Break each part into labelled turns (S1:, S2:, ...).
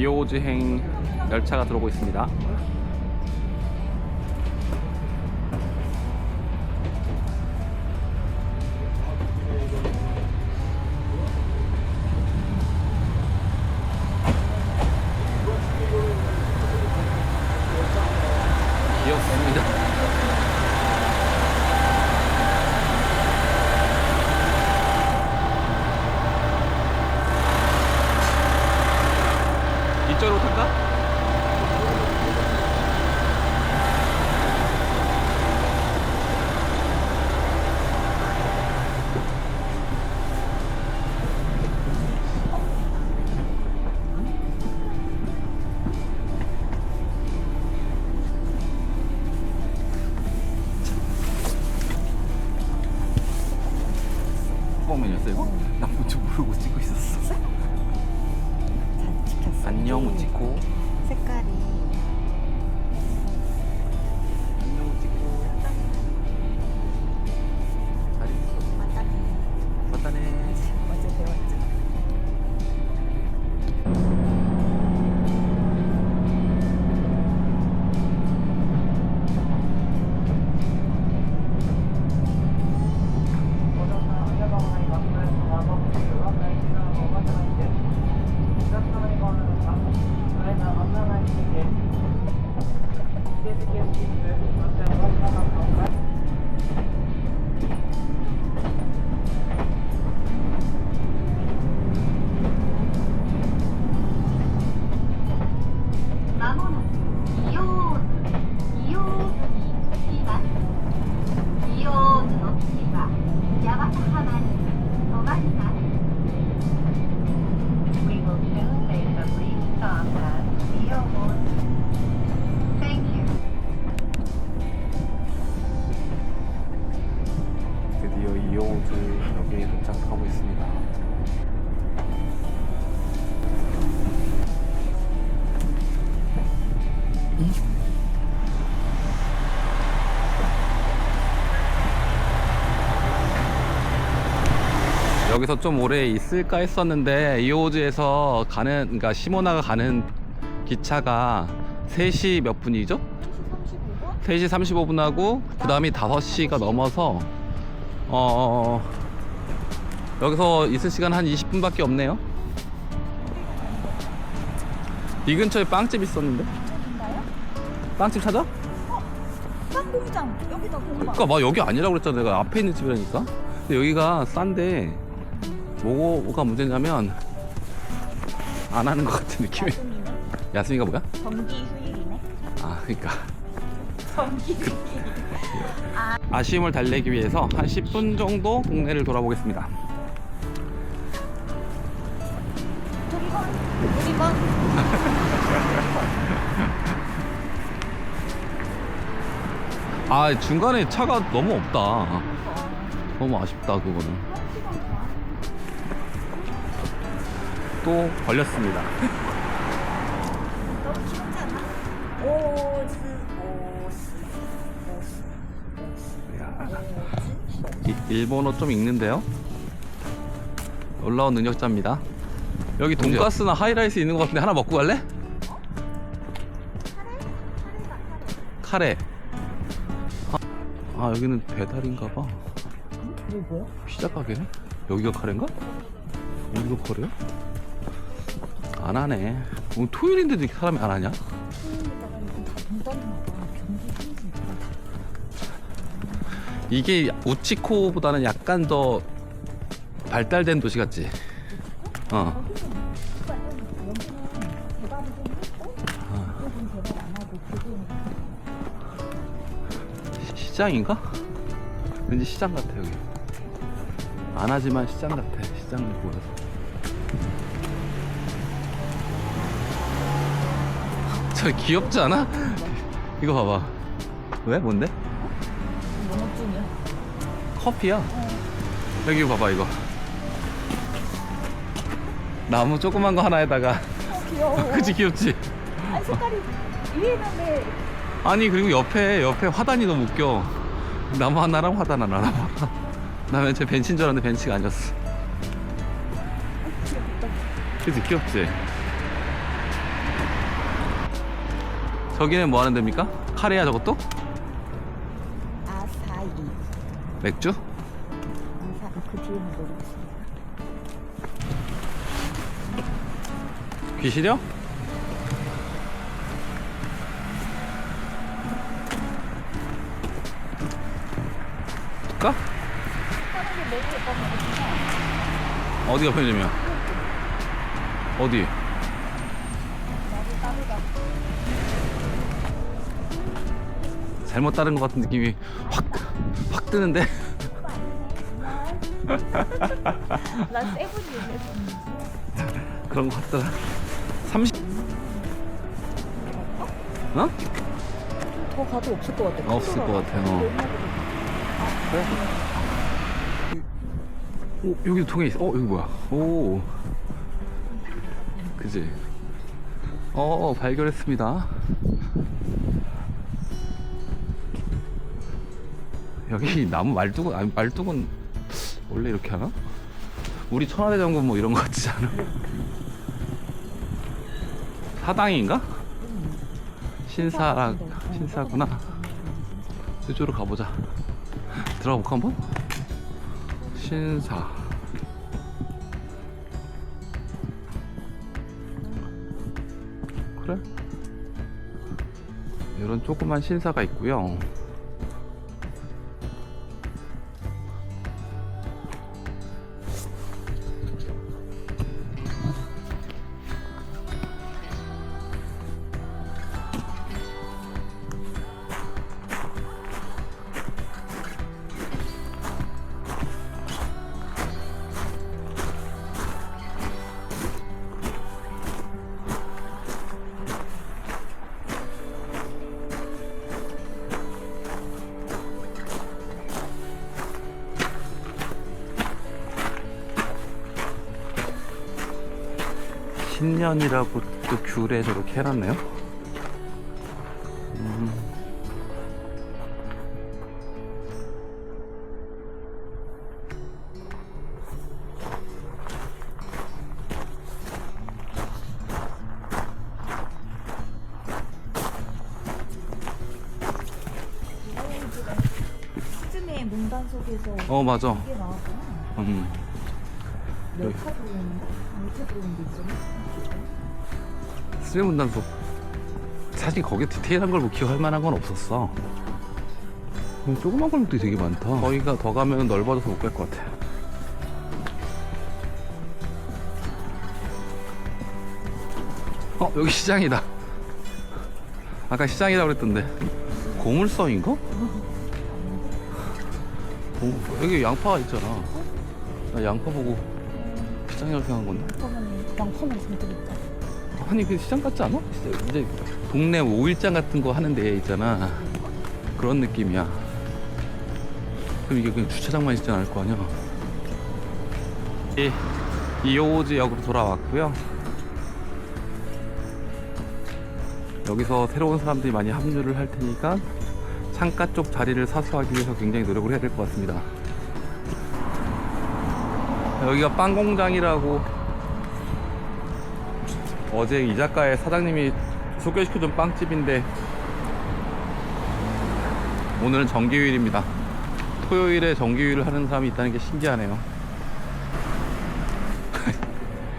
S1: 이호즈행 열차가 들어오고 있습니다. 귀엽습니다. 이쪽으로 탈까? 뽕맨이었어 이거? 나 뭔지 모르고 찍고 있었어.
S2: 잘 찍혔어.
S1: 안녕 찍고
S2: 색깔이
S1: 안녕 찍고 잘 있어.
S2: 맞다네.
S1: 맞다네.
S2: 어제 배웠지.
S1: 드디어 이호즈역에 도착하고 있습니다. 여기서 좀 오래 있을까 했었는데 이호즈에서 가는, 그러니까 시모나가 가는 기차가 3시 몇 분이죠? 3시 35분하고 그 다음이 5시가 넘어서 여기서 있을 시간 한 20분밖에 없네요. 이 근처에 빵집 있었는데?
S2: 저긴가요?
S1: 빵집 찾아?
S2: 쌍공장 여기다 공방.
S1: 그니까 막 여기 아니라고 그랬잖아. 내가 앞에 있는 집이라니까. 근데 여기가 싼데 뭐가 문제냐면 안 하는 것 같은 느낌이.
S2: 야순이네.
S1: 야스미가 뭐야?
S2: 정기 휴일이네.
S1: 아 그니까
S2: 정기 휴일.
S1: 아쉬움을 달래기 위해서 한 10분 정도 동네를 돌아보겠습니다.
S2: 저기 봐. 여기 봐.
S1: 아 중간에 차가 너무 없다. 너무 아쉽다 그거는. 또 걸렸습니다.
S2: 너무 귀엽지 않아?
S1: 일본어 좀 읽는데요. 놀라운 능력자입니다. 여기 돈가스나 하이라이스 있는 것 같은데 하나 먹고 갈래? 카레. 아 여기는 배달인가봐.
S2: 이게 뭐야?
S1: 피자 가게네? 여기가 카레인가? 여기가 카레야? 안 하네. 오늘 토요일인데도 이렇게 사람이 안 하냐?
S2: 토요일에다가 이건 다 문 닫나 봐. 경기 힘이니까.
S1: 이게 우치코보다는 약간 더 발달된 도시 같지? 어.
S2: 여기는 배달이 좀 했고 이쪽은 배달 안 하고 그거는
S1: 시장인가? 왠지 시장 같아 여기. 안 하지만 시장 같아. 시장을 보여서. 저 귀엽지 않아? 이거 봐봐. 왜? 뭔데?
S2: 영업중이야.
S1: 커피야. 여기 봐봐 이거. 나무 조그만 거 하나에다가.
S2: 귀여워.
S1: 그치 귀엽지?
S2: 아니 색깔이 위에는 왜
S1: 아니 그리고 옆에 화단이 너무 웃겨. 나무 하나랑 화단 하나랑. 나 왠지 벤치인 줄 알았는데 벤치가 아니었어.
S2: 귀엽다.
S1: 그치 귀엽지? 저기는 뭐 하는 데입니까? 카레야 저것도?
S2: 아사히.
S1: 맥주?
S2: 아사 그 뒤에는 모르겠습니다.
S1: 귀 시려? 줄까?
S2: 하는 게 너무 예뻐서
S1: 어디가 편의점이야? 어디?
S2: 나도 따르다.
S1: 잘못 따른 것 같은 느낌이 확 드는데?
S2: 난 세븐이 얘기했었는데.
S1: 그런 것 같더라. 30? 어?
S2: 더 가도 없을 것 같아.
S1: 없을 것 같아요. 그래? 오, 여기도 통에 있어. 여기 뭐야? 오. 그지? 발견했습니다. 여기 나무 말뚝은, 아니, 말뚝은 원래 이렇게 하나? 우리 천하대장군 뭐 이런 거 같지 않아? 사당인가? 신사구나. 이쪽으로 가보자. 들어가 볼까 한번? 신사. 그래? 이런 조그만 신사가 있고요. 신년이라고 또 귤에 저렇게 해놨네요.
S2: 시즈메의 문단 속에서
S1: 맞아.
S2: 이게 나왔구나.
S1: 여기.
S2: 타 들어오는데? 물타 들어오는 게 있잖아.
S1: 수레문단속. 사실 거기에 디테일한 걸 뭐 기억할 만한 건 없었어. 조그만 골목들이 되게 많다. 거기가 더 가면 넓어져서 못 갈 것 같아. 여기 시장이다. 아까 시장이라고 그랬던데 고물성인가? 여기 양파가 있잖아. 나 양파 보고 시장이라고 생각한 건데.
S2: 그러면 양파는 잔뜩 있다.
S1: 아니 그 시장 같지 않아? 이제 동네 오일장 같은 거 하는 데 있잖아. 그런 느낌이야. 그럼 이게 그냥 주차장만 있지 않을 거 아니야. 이호우즈 역으로 돌아왔고요. 여기서 새로운 사람들이 많이 합류를 할 테니까 창가 쪽 자리를 사수하기 위해서 굉장히 노력을 해야 될 것 같습니다. 여기가 빵 공장이라고 어제 이 작가의 사장님이 소개시켜준 빵집인데 오늘은 정기휴일입니다. 토요일에 정기휴일을 하는 사람이 있다는 게 신기하네요.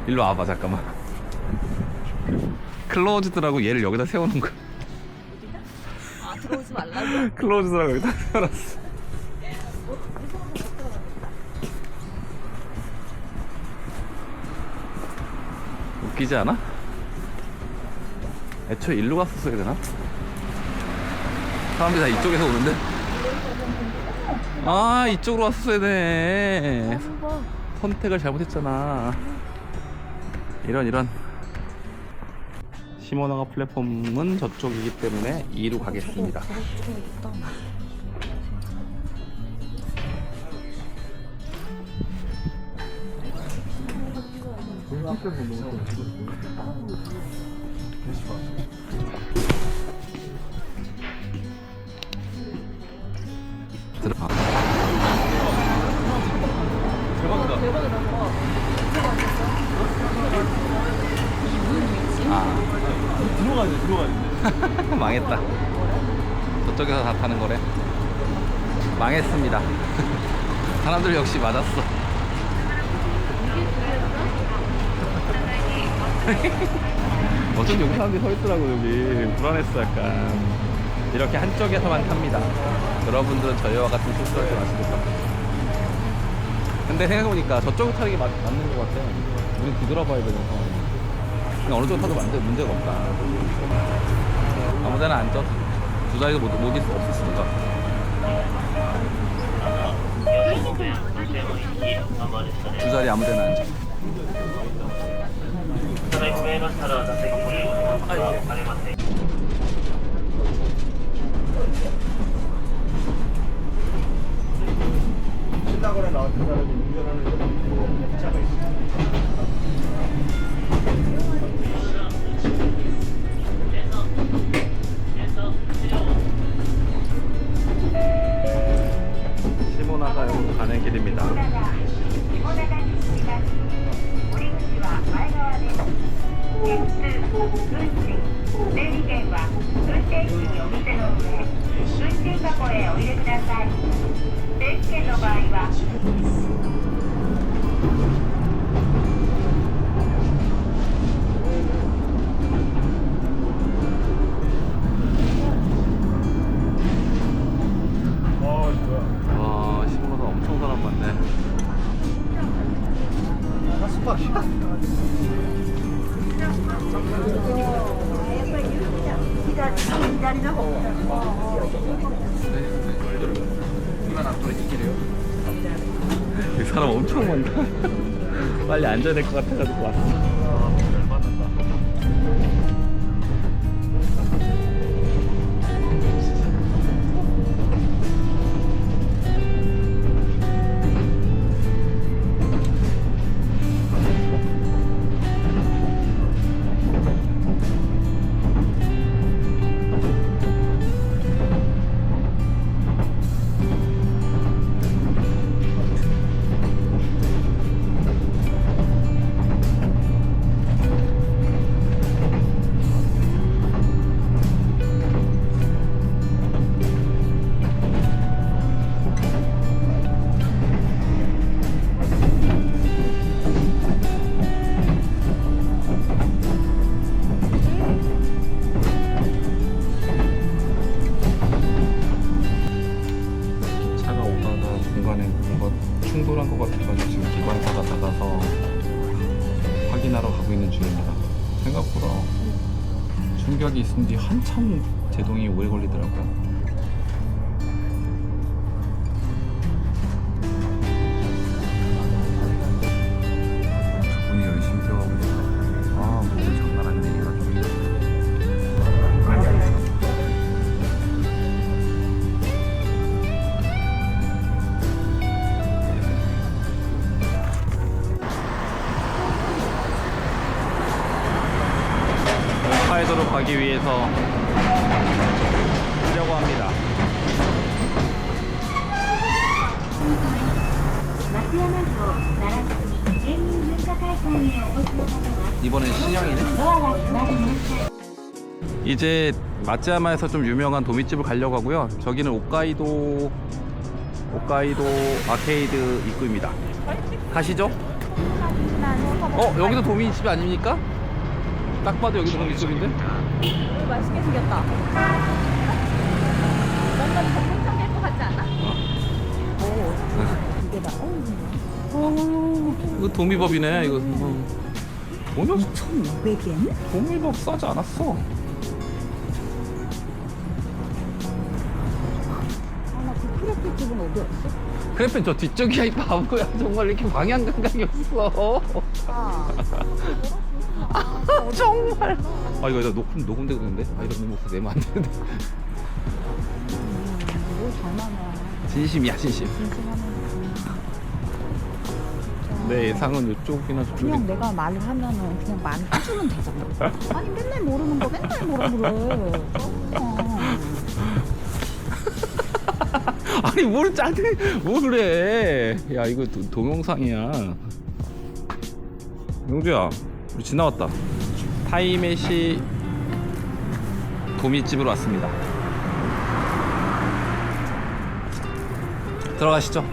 S1: 일로 와봐 잠깐만. 클로즈드라고 얘를 여기다 세우는 거야.
S2: 아, 들어오지 말라고?
S1: 클로즈드라고 여기다 세워놨어. 웃기지 않아? 애초에 일로 갔었어야 되나? 사람들이 다 이쪽에서 오는데? 아, 이쪽으로 왔었어야 돼. 선택을 잘못했잖아. 이런 시모나가 플랫폼은 저쪽이기 때문에 2로 가겠습니다. 들어가. 대박이다. 아,
S3: 들어가야 돼.
S1: 망했다. 망했다. 저쪽에서 다 타는 거래. 망했습니다. 사람들 역시 맞았어. 어쩐지 여기 사람들이 서 있더라고. 여기 불안했어. 약간 이렇게 한쪽에서만 탑니다. 여러분들은 저희와 같은 실수하지 마시겠다. 근데 생각해보니까 저쪽을 타는 게 맞는 것 같아. 우린 뒤돌아봐야 되는 상황이야. 그냥 어느 쪽 타도 문제가 없다. 아무데나 앉아. 두 자리도 못 있을 수 없으니까. 두 자리 아무데나 앉아.
S3: 신나거나 나왔던 사람이 운전하는 차가 있습니다.
S1: 시모나가역 가는 길입니다. 와, 시모나가 엄청 사람 많네. 여기 사람 엄청 많다. 빨리 앉아야 될 것 같아가지고 왔어. 차가 오다가 중간에 뭔가 충돌한 것 같아가지고 지금 기관사가 나가서 확인하러 가고 있는 중입니다. 생각보다 충격이 있은 뒤 한참 제동이 오래 걸리더라고요. 분이 열심히 뛰어가고 있어요. 아, 목이 장난 아니네. 이래가지고. 홋카이도로 가기 위해서 가려고 합니다. 이번엔 신형이네. 이제 마츠야마에서 좀 유명한 도미집을 가려고 하고요. 저기는 홋카이도 아케이드 입구입니다. 가시죠. 여기도 도미집 아닙니까? 딱 봐도 여기도 도미집인데?
S2: 맛있게 생겼다. 뭔가 전통적일 것 같지 않아? 이게 나.
S1: 이거 도미법이네. 이거 도미법
S2: 2,500엔?
S1: 도미법 싸지 않았어.
S2: 그 크레페 집은 어디였어?
S1: 크레페 저 뒤쪽이야. 이 바보야. 정말 이렇게 방향 감각이 없어. 정말. 이거 녹음되고 있는데? 이런 목소리 내면 안 되는데.
S2: 뭘잘 만나.
S1: 진심이야, 진심.
S2: 진심하면.
S1: 내 예상은 이쪽이나 저쪽이.
S2: 그냥 내가 말을 하면은 그냥 많이 해주면 되잖아. 아니 맨날 모르는 거 맨날 뭐라 그래.
S1: 아니 뭘 그래. 야 이거 동영상이야. 영주야 우리 지나왔다. 타이메시 도미집으로 왔습니다. 들어가시죠.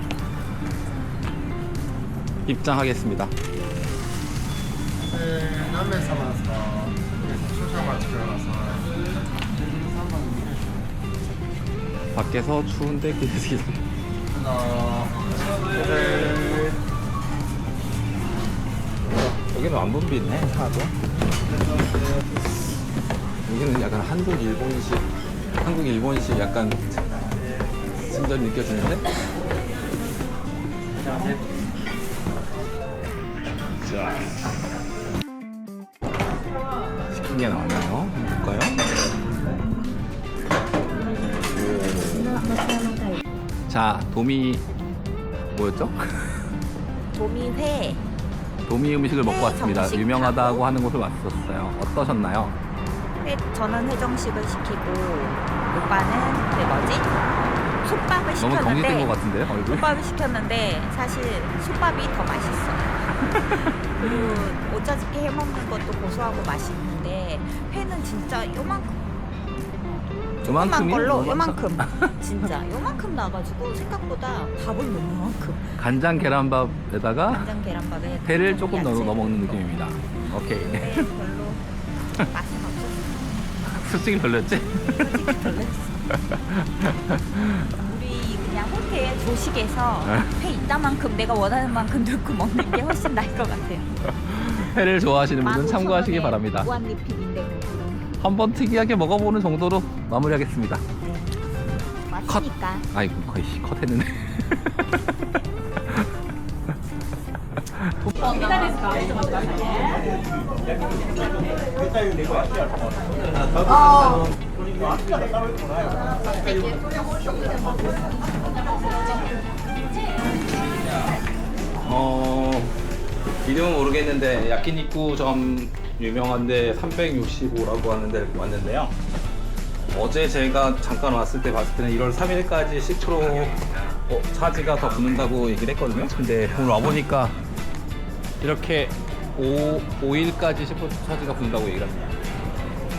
S1: 입장하겠습니다.
S3: 남해 삼아서 초장만 들어가서
S1: 밖에서 추운데 기대되기. 여기는 안 붐비네 하나도. 여기는 약간 한국 일본식 약간 친절이 느껴지는데. 자, 시킨 게 나왔나요? 볼까요? 자, 도미 뭐였죠?
S2: 도미회.
S1: 도미 음식을 먹고 왔습니다.
S2: 정식하고.
S1: 유명하다고 하는 곳을 왔었어요. 어떠셨나요?
S2: 저는 회정식을 시키고 오빠는 그 뭐지? 솥밥을
S1: 너무 경직된
S2: 시켰는데
S1: 것 같은데요, 얼굴?
S2: 솥밥을 시켰는데 사실 솥밥이 더 맛있어요. 그리고 오차즈케 해먹는 것도 고소하고 맛있는데 회는 진짜 요만큼 조그만
S1: 요만큼이요?
S2: 걸로 요만큼 진짜 요만큼 나가지고 생각보다 밥을 너무 요만큼
S1: 간장 계란밥에다가
S2: 간장 계란밥에
S1: 회를 조금
S2: 야채.
S1: 넣어 먹는 느낌입니다. 오케이.
S2: 근데 별로 맛은 없었어.
S1: 솔직히 별로였지?
S2: 솔직히 별로였어. 우리 그냥 호텔 조식에서 회 이따만큼 내가 원하는 만큼 넣고 먹는 게 훨씬 나을 것 같아요.
S1: 회를 좋아하시는 분은
S2: 15,000원에
S1: 참고하시기 바랍니다.
S2: 무한 리필인데
S1: 한번 특이하게 먹어보는 정도로 마무리하겠습니다.
S2: 맛있니까.
S1: 아이고 거의 컷했는데. 이름은 모르겠는데 야키니쿠점 유명한데 365라고 하는 데 왔는데요. 어제 제가 잠깐 왔을 때 봤을 때는 1월 3일까지 10% 차지가 더 붙는다고 얘기를 했거든요. 근데 오늘 와보니까 이렇게 5일까지 10% 차지가 붙는다고 얘기를 합니다.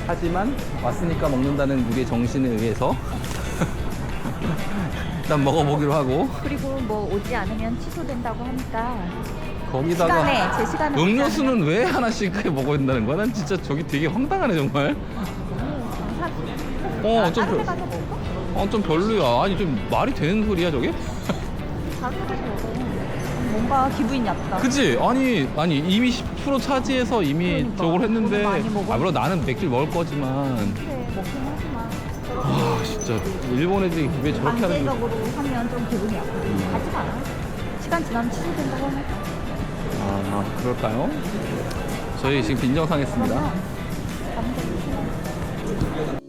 S1: 하지만 왔으니까 먹는다는 우리의 정신에 의해서 일단 먹어보기로 하고,
S2: 그리고 뭐 오지 않으면 취소된다고 하니까
S1: 거기다가
S2: 시간에 제 시간에
S1: 음료수는 왜 하나씩 먹어야 된다는 거야? 난 진짜 저기 되게 황당하네 정말.
S2: 다른
S1: 좀,
S2: 데 가서 먹어?
S1: 좀 별로야. 아니 좀 말이 되는 소리야 저게?
S2: 다른 데 가서 먹어. 뭔가 기분이 나쁘다.
S1: 그치? 아니 이미 10% 차지해서 이미
S2: 그러니까.
S1: 저걸 했는데,
S2: 오늘 많이 먹었-
S1: 물론 나는 맥주를 먹을 거지만,
S2: 그래 먹긴 하지만
S1: 와 진짜 일본 애들이 왜 저렇게 하는 거야?
S2: 강제적으로 하면 좀 기분이 아프지. 하지 마라. 시간 지나면 취소된다고 하면
S1: 아 그럴까요? 저희 지금 빈정상했습니다.
S2: 그러면 가면 되지.